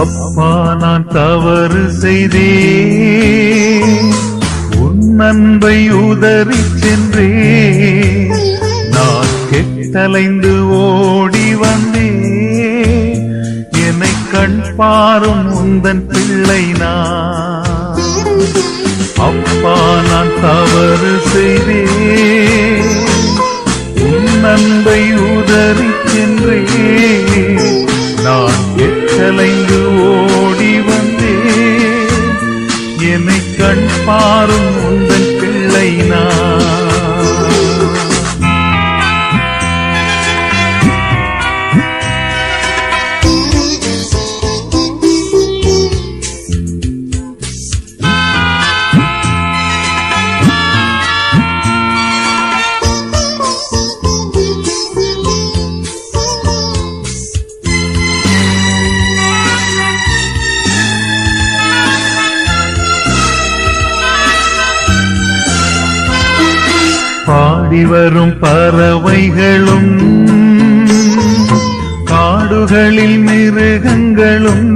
அப்பா நான் தவறு செய்தேன், உன் அன்பை உதறிச் சென்றேன். நான் கெட்டலைந்து ஓடி வந்தேன், என்னை கண் பாரும் உந்தன் பிள்ளை நான். அப்பா நான் தவறு செய்தேன், உன் அன்பை உதறிச் சென்றேன். நான் கெட்டலைந்து ஓடி வந்தேன், என்னை கண் பாரும் உந்தன் பிள்ளை நான். பாடி வரும் பறவைகளும் காடுகளில் மிருகங்களும்